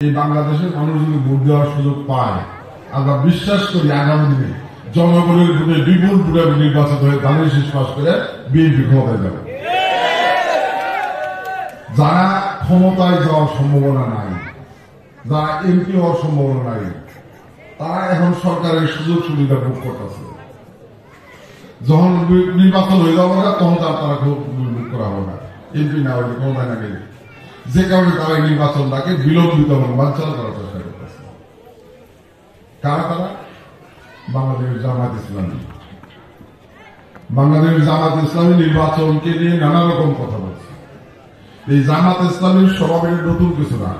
এই বাংলাদেশের মানুষ যদি ভোট দেওয়ার সুযোগ পায়, আমরা বিশ্বাস করি আগামী দিনে জনগণের ভোটে বিপুল ভোটে নির্বাচিত হয়ে ধানের শীষ পাস করে বিএনপি ক্ষমতায় যাবে। যারা ক্ষমতায় যাওয়ার সম্ভাবনা নাই, যারা এমপি হওয়ার সম্ভাবনা নাই, তারা এখন সরকারের সুযোগ সুবিধা ভোগ করতেছে। যখন নির্বাচন হয়ে যাবে না, তখন তারা খুব ভোগ করা হবে না, এমপি না হলে ক্ষমতায় না গেলে। যে কারণে তারা নির্বাচনটাকে বিলম্বিত এবং বাঞ্ছাল করার চেষ্টা করতেছে। কারা তারা? বাংলাদেশ জামাত ইসলামী। বাংলাদেশ জামাত ইসলামী নির্বাচনকে নিয়ে নানা রকম কথা বলছে। এই জামাত ইসলামীর স্বভাবের নতুন কিছু না।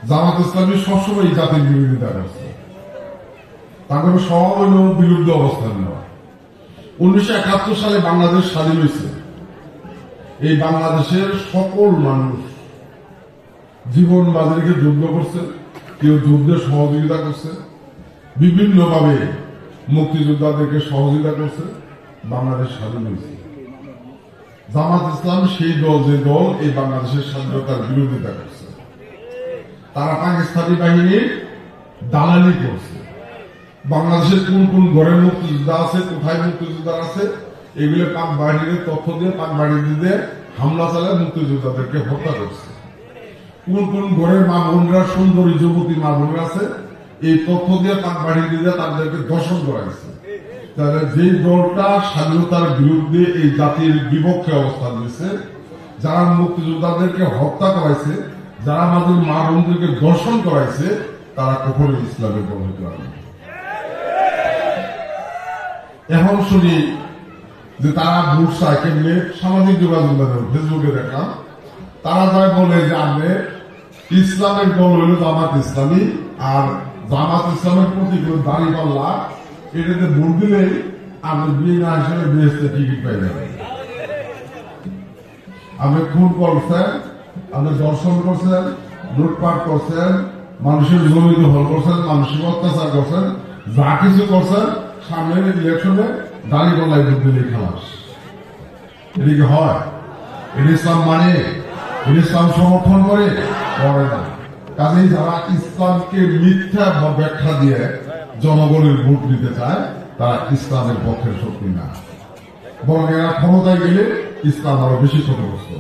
জামাত ইসলামী সবসময় এই জাতির বিরোধিতা করছে। তাদের স্বভাব হল বিরুদ্ধে অবস্থান নেওয়া। 1971 সালে বাংলাদেশ স্বাধীন হয়েছে। এই বাংলাদেশের সকল মানুষ জীবন বাজারকে যুদ্ধ করছে, কেউ যুদ্ধের সহযোগিতা করছে, বিভিন্নভাবে মুক্তিযোদ্ধাদেরকে সহযোগিতা করছে। বাংলাদেশ স্বাধীন হয়েছে। জামাত ইসলাম সেই দল যে দল এই বাংলাদেশের স্বাধীনতার বিরোধিতা করছে। তারা পাকিস্তানি বাহিনীর দালালি করছে। বাংলাদেশের কোন কোন ঘরের মুক্তিযোদ্ধা আছে, কোথায় মুক্তিযোদ্ধা আছে, এগুলো পাক বাহিনীর তথ্য দিয়ে পাক বাহিনীদের হামলা চালায় মুক্তিযোদ্ধাদেরকে হত্যা করছে। কোন কোন ঘরের মা বোনরা, সুন্দরী যুবতী মা বোনরা আছে, এই তথ্য দিয়ে পাক বাহিনীরা তাদেরকে দর্শন করাইছে। তাহলে যে দলটা স্বাধীনতার বিরুদ্ধে এই জাতির বিপক্ষে অবস্থান নিয়েছে, যারা মুক্তিযোদ্ধাদেরকে হত্যা করাইছে, যারা আমাদের মা বোনদেরকে দর্শন করাইছে, তারা কখনো ইসলামের দল হতে পারে না। এখন শুনি যে তারা ভোট চায় কেমনে, সামাজিক যোগাযোগ মাধ্যমে ফেসবুকে দেখলাম, তারা যায় বলে যে আপনি ইসলামের দল হইল জামাত ইসলামী, আর জামাত ইসলামের প্রতীক দাঁড়িপাল্লা, এটাতে ভোট দিলে আপনি বিনা হিসেবে বেহেশতে টিকিট পাই যাবেন। আপনি খুন করছেন, আপনি দর্শন করছেন, লুটপাট করছেন, মানুষের জমি দখল করছেন, মানুষের অত্যাচার করছেন, যা কিছু করছেন, সামনের ইলেকশনে দাঁড়িপাল্লায় ভোট দিলেই খালাস। এটা কি হয়? এটা ইসলাম মানে? এটা ইসলাম সমর্থন করে না। কাজেই যারা ইসলামকে মিথ্যা ব্যাখ্যা দিয়ে জনগণের ভোট দিতে চায়, তারা ইসলামের পক্ষের শক্তি না, বরং এরা ক্ষমতায় গেলে ইসলাম আরো বেশি ক্ষতিগ্রস্ত।